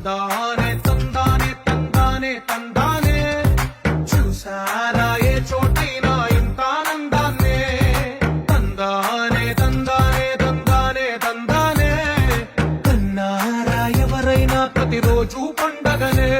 తందానే తందానే తందానే తందానే చూసారా ఏ చోటైనా ఇంత ఆనందాన్నే తందానే తందానే తందానే తందానే కన్నారా ఎవరైనా ప్రతిరోజు పండగనే